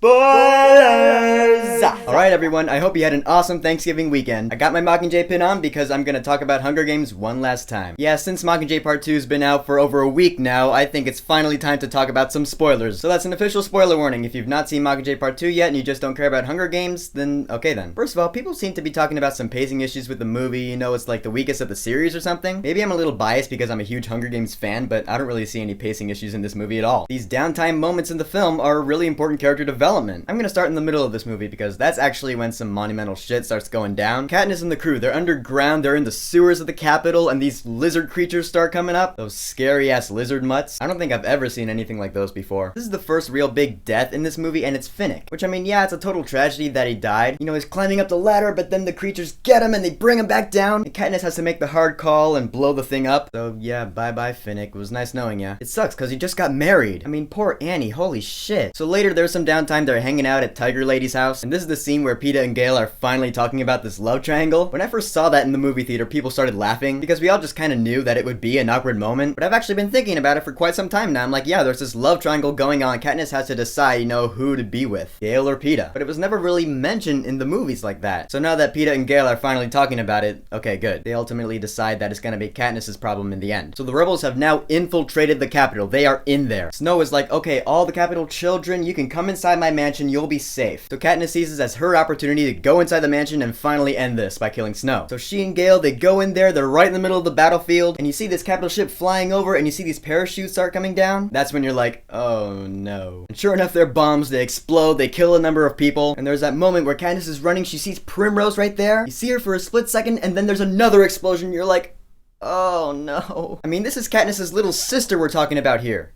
Spoilers! Alright everyone, I hope you had an awesome Thanksgiving weekend. I got my Mockingjay pin on because I'm gonna talk about Hunger Games one last time. Yeah, since Mockingjay Part 2 has been out for over a week now, I think it's finally time to talk about some spoilers. So that's an official spoiler warning. If you've not seen Mockingjay Part 2 yet and you just don't care about Hunger Games, then okay then. First of all, people seem to be talking about some pacing issues with the movie, you know, it's like the weakest of the series or something. Maybe I'm a little biased because I'm a huge Hunger Games fan, but I don't really see any pacing issues in this movie at all. These downtime moments in the film are really important character development. I'm gonna start in the middle of this movie because that's actually when some monumental shit starts going down. Katniss and the crew, they're underground, they're in the sewers of the Capitol, and these lizard creatures start coming up. Those scary ass lizard mutts. I don't think I've ever seen anything like those before. This is the first real big death in this movie, and it's Finnick. Which, I mean, yeah, it's a total tragedy that he died. You know, he's climbing up the ladder, but then the creatures get him and they bring him back down. And Katniss has to make the hard call and blow the thing up. So yeah, bye-bye Finnick. It was nice knowing ya. It sucks because he just got married. I mean, poor Annie, holy shit. So later there's some downtime, they're hanging out at Tiger Lady's house, and this is the scene where Peeta and Gale are finally talking about this love triangle. When I first saw that in the movie theater, people started laughing because we all just kind of knew that it would be an awkward moment, but I've actually been thinking about it for quite some time now. I'm like, yeah, there's this love triangle going on. Katniss has to decide, you know, who to be with, Gale or Peeta, but it was never really mentioned in the movies like that. So now that Peeta and Gale are finally talking about it, okay, good. They ultimately decide that it's gonna be Katniss's problem in the end. So the rebels have now infiltrated the Capitol. They are in there. Snow is like, okay, all the Capitol children, you can come inside my mansion, you'll be safe. So Katniss sees this as her opportunity to go inside the mansion and finally end this by killing Snow. So she and Gale, they go in there, they're right in the middle of the battlefield, and you see this Capitol ship flying over, and you see these parachutes start coming down. That's when you're like, oh no. And sure enough, they're bombs, they explode, they kill a number of people, and there's that moment where Katniss is running, she sees Primrose right there, you see her for a split second, and then there's another explosion, you're like, oh no. I mean, this is Katniss's little sister we're talking about here.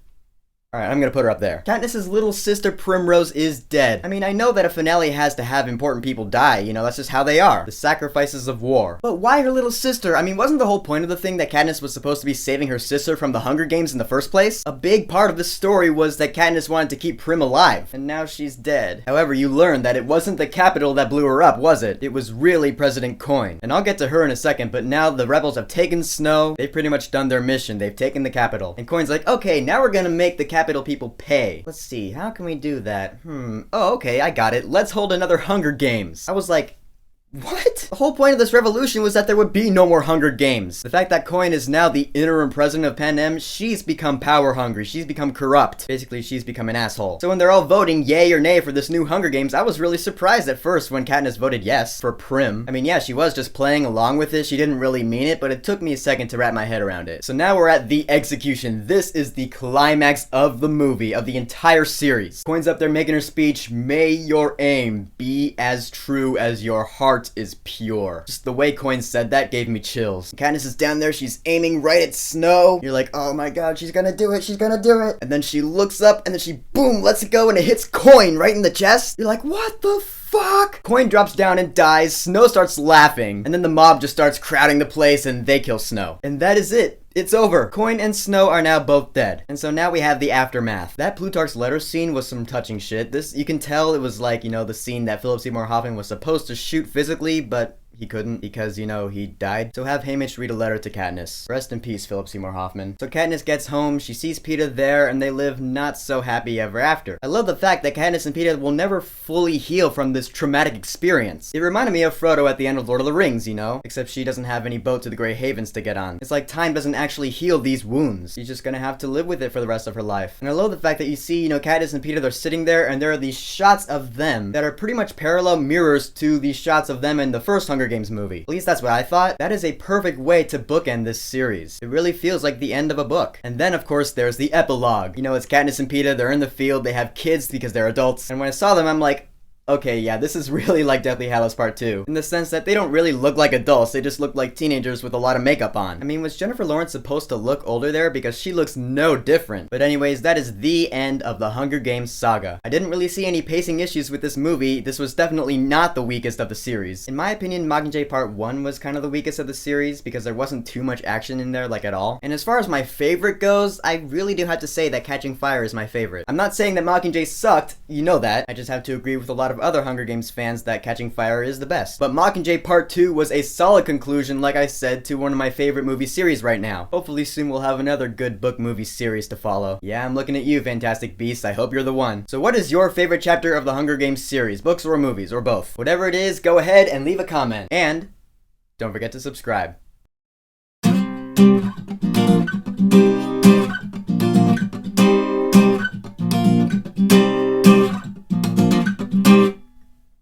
Alright, I'm gonna put her up there. Katniss's little sister Primrose is dead. I mean, I know that a finale has to have important people die, you know, that's just how they are. The sacrifices of war. But why her little sister? I mean, wasn't the whole point of the thing that Katniss was supposed to be saving her sister from the Hunger Games in the first place? A big part of the story was that Katniss wanted to keep Prim alive, and now she's dead. However, you learn that it wasn't the Capitol that blew her up, was it? It was really President Coin. And I'll get to her in a second, but now the rebels have taken Snow, they've pretty much done their mission, they've taken the Capitol. And Coin's like, okay, now we're gonna make the Capitol people pay. Let's see, how can we do that? Oh, okay, I got it. Let's hold another Hunger Games. I was like, what? The whole point of this revolution was that there would be no more Hunger Games. The fact that Coin is now the interim president of Panem, she's become power hungry. She's become corrupt. Basically, she's become an asshole. So when they're all voting yay or nay for this new Hunger Games, I was really surprised at first when Katniss voted yes for Prim. I mean, yeah, she was just playing along with it. She didn't really mean it, but it took me a second to wrap my head around it. So now we're at the execution. This is the climax of the movie, of the entire series. Coin's up there making her speech, may your aim be as true as your heart is pure. Just the way Coin said that gave me chills. Katniss is down there, she's aiming right at Snow. You're like, oh my god, she's gonna do it, she's gonna do it. And then she looks up and then she boom, lets it go and it hits Coin right in the chest. You're like, what the fuck? Coin drops down and dies, Snow starts laughing, and then the mob just starts crowding the place and they kill Snow. And that is it. It's over. Coin and Snow are now both dead. And so now we have the aftermath. That Plutarch's letter scene was some touching shit. This, you can tell it was like, you know, the scene that Philip Seymour Hoffman was supposed to shoot physically, but he couldn't because, you know, he died. So have Haymitch read a letter to Katniss. Rest in peace, Philip Seymour Hoffman. So Katniss gets home, she sees Peeta there, and they live not so happy ever after. I love the fact that Katniss and Peeta will never fully heal from this traumatic experience. It reminded me of Frodo at the end of Lord of the Rings, you know? Except she doesn't have any boat to the Grey Havens to get on. It's like time doesn't actually heal these wounds. She's just gonna have to live with it for the rest of her life. And I love the fact that you see, you know, Katniss and Peeta, they're sitting there, and there are these shots of them that are pretty much parallel mirrors to the shots of them in the first Hunger Games movie. At least that's what I thought. That is a perfect way to bookend this series. It really feels like the end of a book. And then, of course, there's the epilogue. You know, it's Katniss and Peeta, they're in the field, they have kids because they're adults. And when I saw them, I'm like, okay, yeah, this is really like Deathly Hallows Part 2, in the sense that they don't really look like adults, they just look like teenagers with a lot of makeup on. I mean, was Jennifer Lawrence supposed to look older there? Because she looks no different. But anyways, that is the end of the Hunger Games saga. I didn't really see any pacing issues with this movie. This was definitely not the weakest of the series. In my opinion, Mockingjay Part 1 was kind of the weakest of the series because there wasn't too much action in there, like at all. And as far as my favorite goes, I really do have to say that Catching Fire is my favorite. I'm not saying that Mockingjay sucked, you know that. I just have to agree with a lot of of other Hunger Games fans that Catching Fire is the best. But Mockingjay Part 2 was a solid conclusion, like I said, to one of my favorite movie series right now. Hopefully soon we'll have another good book movie series to follow. Yeah, I'm looking at you, Fantastic Beasts. I hope you're the one. So what is your favorite chapter of the Hunger Games series? Books or movies, or both? Whatever it is, go ahead and leave a comment. And don't forget to subscribe.